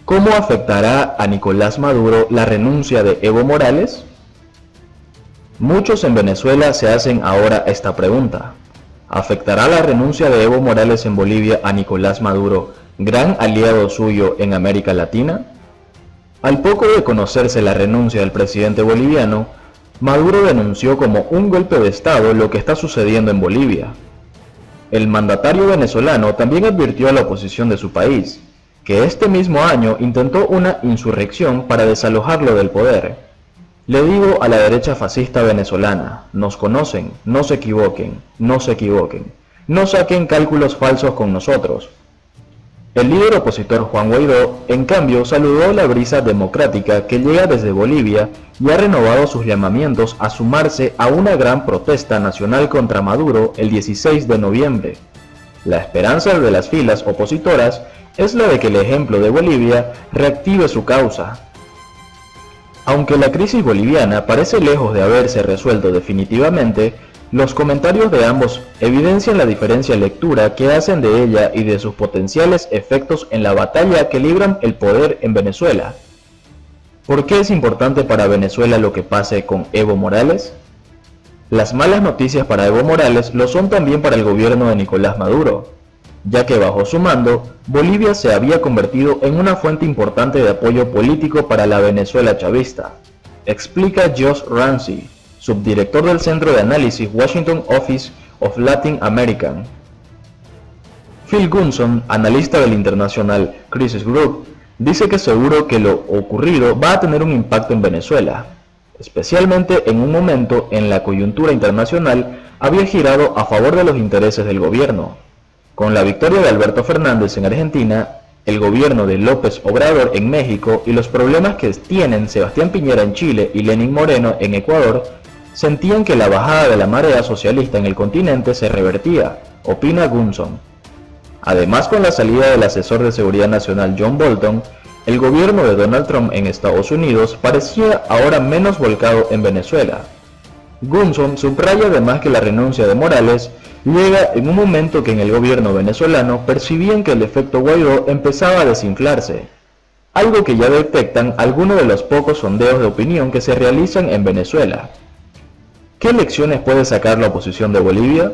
¿Cómo afectará a Nicolás Maduro la renuncia de Evo Morales? Muchos en Venezuela se hacen ahora esta pregunta. ¿Afectará la renuncia de Evo Morales en Bolivia a Nicolás Maduro, gran aliado suyo en América Latina? Al poco de conocerse la renuncia del presidente boliviano, Maduro denunció como un golpe de Estado lo que está sucediendo en Bolivia. El mandatario venezolano también advirtió a la oposición de su país, que este mismo año intentó una insurrección para desalojarlo del poder. Le digo a la derecha fascista venezolana, nos conocen, no se equivoquen, no se equivoquen, no saquen cálculos falsos con nosotros. El líder opositor Juan Guaidó, en cambio, saludó la brisa democrática que llega desde Bolivia y ha renovado sus llamamientos a sumarse a una gran protesta nacional contra Maduro el 16 de noviembre. La esperanza de las filas opositoras es la de que el ejemplo de Bolivia reactive su causa. Aunque la crisis boliviana parece lejos de haberse resuelto definitivamente, los comentarios de ambos evidencian la diferencia de lectura que hacen de ella y de sus potenciales efectos en la batalla que libran el poder en Venezuela. ¿Por qué es importante para Venezuela lo que pase con Evo Morales? Las malas noticias para Evo Morales lo son también para el gobierno de Nicolás Maduro, ya que bajo su mando, Bolivia se había convertido en una fuente importante de apoyo político para la Venezuela chavista, explica Josh Ramsey, subdirector del Centro de Análisis Washington Office of Latin American. Phil Gunson, analista del internacional Crisis Group, dice que seguro que lo ocurrido va a tener un impacto en Venezuela, especialmente en un momento en la coyuntura internacional había girado a favor de los intereses del gobierno. Con la victoria de Alberto Fernández en Argentina, el gobierno de López Obrador en México y los problemas que tienen Sebastián Piñera en Chile y Lenín Moreno en Ecuador, sentían que la bajada de la marea socialista en el continente se revertía, opina Gunson. Además, con la salida del asesor de seguridad nacional John Bolton, el gobierno de Donald Trump en Estados Unidos parecía ahora menos volcado en Venezuela. Gunson subraya además que la renuncia de Morales llega en un momento que en el gobierno venezolano percibían que el efecto Guaidó empezaba a desinflarse, algo que ya detectan algunos de los pocos sondeos de opinión que se realizan en Venezuela. ¿Qué lecciones puede sacar la oposición de Bolivia?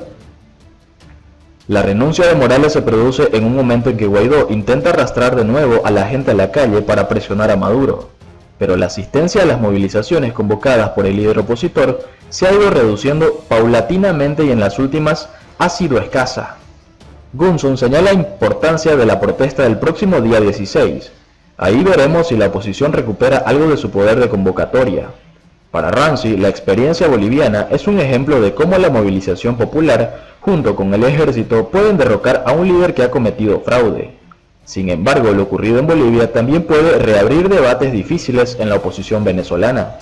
La renuncia de Morales se produce en un momento en que Guaidó intenta arrastrar de nuevo a la gente a la calle para presionar a Maduro, pero la asistencia a las movilizaciones convocadas por el líder opositor se ha ido reduciendo paulatinamente y en las últimas ha sido escasa. Gunson señala la importancia de la protesta del próximo día 16. Ahí veremos si la oposición recupera algo de su poder de convocatoria. Para Ramsey, la experiencia boliviana es un ejemplo de cómo la movilización popular, junto con el ejército, pueden derrocar a un líder que ha cometido fraude. Sin embargo, lo ocurrido en Bolivia también puede reabrir debates difíciles en la oposición venezolana.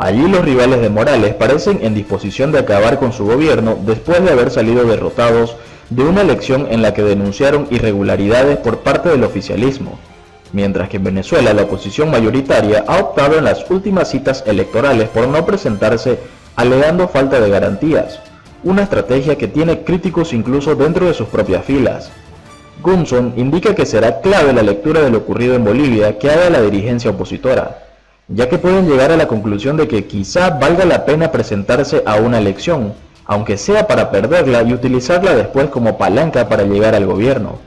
Allí los rivales de Morales parecen en disposición de acabar con su gobierno después de haber salido derrotados de una elección en la que denunciaron irregularidades por parte del oficialismo, mientras que en Venezuela la oposición mayoritaria ha optado en las últimas citas electorales por no presentarse alegando falta de garantías, una estrategia que tiene críticos incluso dentro de sus propias filas. Gunson indica que será clave la lectura de lo ocurrido en Bolivia que haga la dirigencia opositora, ya que pueden llegar a la conclusión de que quizá valga la pena presentarse a una elección, aunque sea para perderla y utilizarla después como palanca para llegar al gobierno.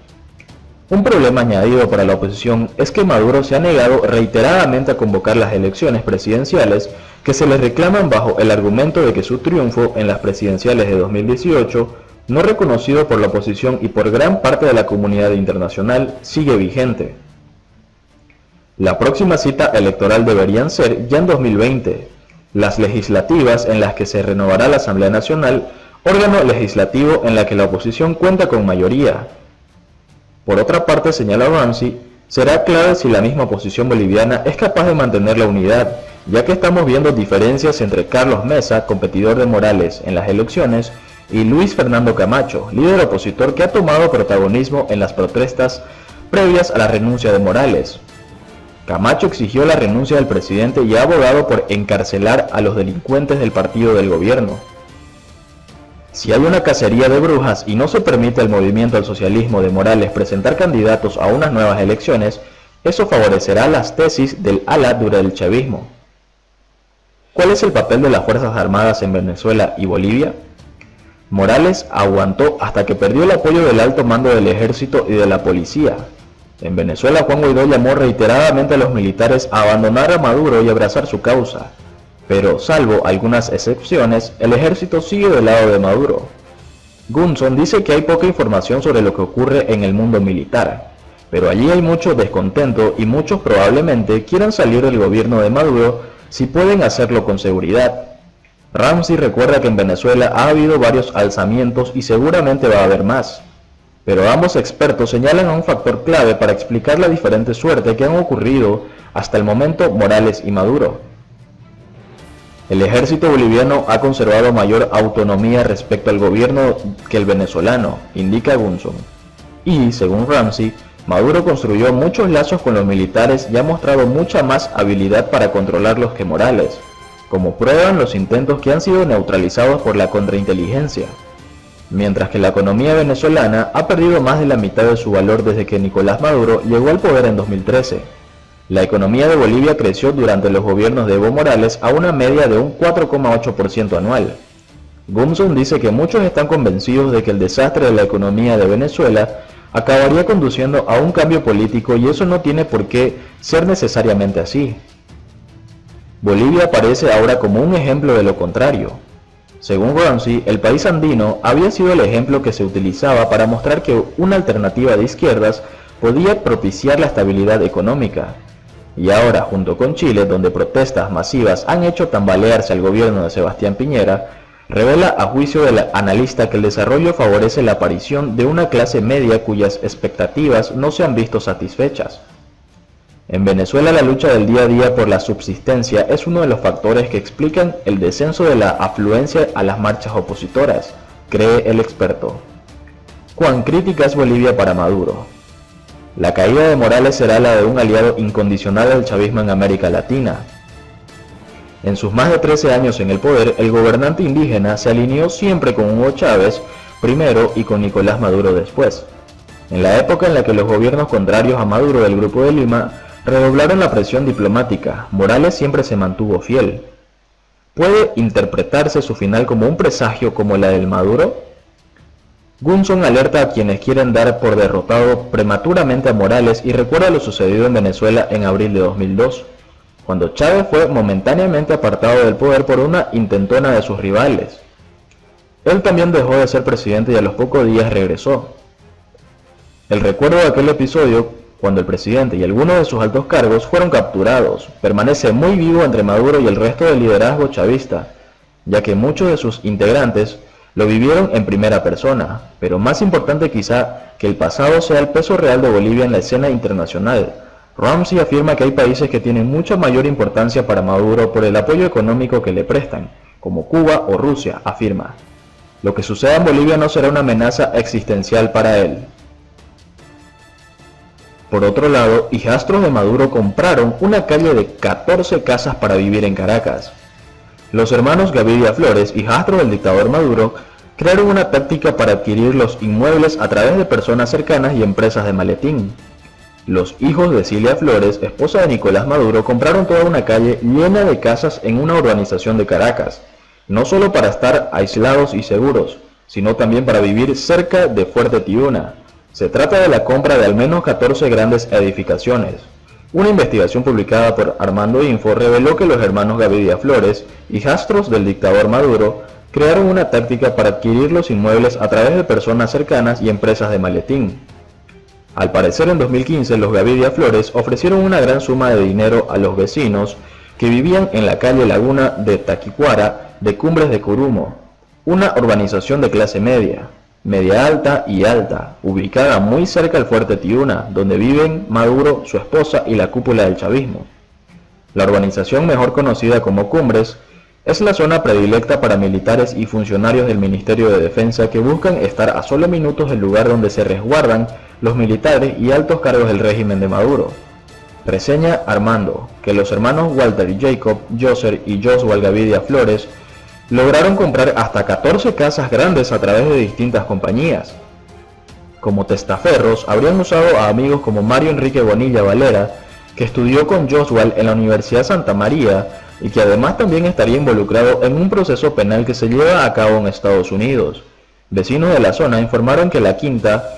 Un problema añadido para la oposición es que Maduro se ha negado reiteradamente a convocar las elecciones presidenciales que se le reclaman bajo el argumento de que su triunfo en las presidenciales de 2018, no reconocido por la oposición y por gran parte de la comunidad internacional, sigue vigente. La próxima cita electoral deberían ser ya en 2020, las legislativas en las que se renovará la Asamblea Nacional, órgano legislativo en la que la oposición cuenta con mayoría. Por otra parte, señala Ramsey, será clave si la misma oposición boliviana es capaz de mantener la unidad, ya que estamos viendo diferencias entre Carlos Mesa, competidor de Morales en las elecciones, y Luis Fernando Camacho, líder opositor que ha tomado protagonismo en las protestas previas a la renuncia de Morales. Camacho exigió la renuncia del presidente y ha abogado por encarcelar a los delincuentes del partido del gobierno. Si hay una cacería de brujas y no se permite al movimiento al socialismo de Morales presentar candidatos a unas nuevas elecciones, eso favorecerá las tesis del ala del chavismo. ¿Cuál es el papel de las Fuerzas Armadas en Venezuela y Bolivia? Morales aguantó hasta que perdió el apoyo del alto mando del ejército y de la policía. En Venezuela, Juan Guaidó llamó reiteradamente a los militares a abandonar a Maduro y abrazar su causa. Pero, salvo algunas excepciones, el ejército sigue del lado de Maduro. Gunson dice que hay poca información sobre lo que ocurre en el mundo militar, pero allí hay mucho descontento y muchos probablemente quieran salir del gobierno de Maduro si pueden hacerlo con seguridad. Ramsey recuerda que en Venezuela ha habido varios alzamientos y seguramente va a haber más, pero ambos expertos señalan a un factor clave para explicar la diferente suerte que han ocurrido hasta el momento Morales y Maduro. El ejército boliviano ha conservado mayor autonomía respecto al gobierno que el venezolano, indica Gunson. Y, según Ramsey, Maduro construyó muchos lazos con los militares y ha mostrado mucha más habilidad para controlarlos que Morales, como prueban los intentos que han sido neutralizados por la contrainteligencia. Mientras que la economía venezolana ha perdido más de la mitad de su valor desde que Nicolás Maduro llegó al poder en 2013. La economía de Bolivia creció durante los gobiernos de Evo Morales a una media de un 4,8% anual. Gunson dice que muchos están convencidos de que el desastre de la economía de Venezuela acabaría conduciendo a un cambio político y eso no tiene por qué ser necesariamente así. Bolivia aparece ahora como un ejemplo de lo contrario. Según Ramsey, el país andino había sido el ejemplo que se utilizaba para mostrar que una alternativa de izquierdas podía propiciar la estabilidad económica. Y ahora, junto con Chile, donde protestas masivas han hecho tambalearse al gobierno de Sebastián Piñera, revela a juicio del analista que el desarrollo favorece la aparición de una clase media cuyas expectativas no se han visto satisfechas. En Venezuela, la lucha del día a día por la subsistencia es uno de los factores que explican el descenso de la afluencia a las marchas opositoras, cree el experto. ¿Cuán crítica es Bolivia para Maduro? La caída de Morales será la de un aliado incondicional del chavismo en América Latina. En sus más de 13 años en el poder, el gobernante indígena se alineó siempre con Hugo Chávez primero y con Nicolás Maduro después. En la época en la que los gobiernos contrarios a Maduro del Grupo de Lima redoblaron la presión diplomática, Morales siempre se mantuvo fiel. ¿Puede interpretarse su final como un presagio como la del Maduro? Gunson alerta a quienes quieren dar por derrotado prematuramente a Morales y recuerda lo sucedido en Venezuela en abril de 2002, cuando Chávez fue momentáneamente apartado del poder por una intentona de sus rivales. Él también dejó de ser presidente y a los pocos días regresó. El recuerdo de aquel episodio, cuando el presidente y algunos de sus altos cargos fueron capturados, permanece muy vivo entre Maduro y el resto del liderazgo chavista, ya que muchos de sus integrantes lo vivieron en primera persona, pero más importante quizá que el pasado sea el peso real de Bolivia en la escena internacional. Ramsey afirma que hay países que tienen mucha mayor importancia para Maduro por el apoyo económico que le prestan, como Cuba o Rusia, afirma. Lo que suceda en Bolivia no será una amenaza existencial para él. Por otro lado, hijastros de Maduro compraron una calle de 14 casas para vivir en Caracas. Los hermanos Gaviria Flores, hijastros del dictador Maduro, crearon una táctica para adquirir los inmuebles a través de personas cercanas y empresas de maletín. Los hijos de Cilia Flores, esposa de Nicolás Maduro, compraron toda una calle llena de casas en una urbanización de Caracas, no solo para estar aislados y seguros, sino también para vivir cerca de Fuerte Tiuna. Se trata de la compra de al menos 14 grandes edificaciones. Una investigación publicada por Armando Info reveló que los hermanos Gaviria Flores, hijastros del dictador Maduro, crearon una táctica para adquirir los inmuebles a través de personas cercanas y empresas de maletín. Al parecer, en 2015 los Gaviria Flores ofrecieron una gran suma de dinero a los vecinos que vivían en la calle Laguna de Taquicuara de Cumbres de Curumo, una urbanización de clase media, media alta y alta, ubicada muy cerca al Fuerte Tiuna, donde viven Maduro, su esposa y la cúpula del chavismo. La urbanización, mejor conocida como Cumbres, es la zona predilecta para militares y funcionarios del Ministerio de Defensa que buscan estar a solo minutos del lugar donde se resguardan los militares y altos cargos del régimen de Maduro. Reseña Armando que los hermanos Walter y Jacob, Joser y Joshua Gaviria Flores lograron comprar hasta 14 casas grandes a través de distintas compañías. Como testaferros, habrían usado a amigos como Mario Enrique Bonilla Valera, que estudió con Oswald en la Universidad Santa María y que además también estaría involucrado en un proceso penal que se lleva a cabo en Estados Unidos. Vecinos de la zona informaron que la quinta,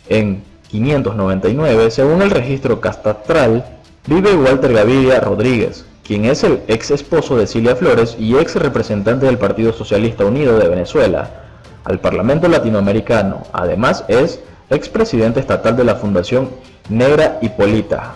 en 599, según el registro catastral, vive Walter Gaviria Rodríguez, quien es el ex esposo de Cilia Flores y ex representante del Partido Socialista Unido de Venezuela al Parlamento Latinoamericano. Además es expresidente estatal de la Fundación Negra Hipólita.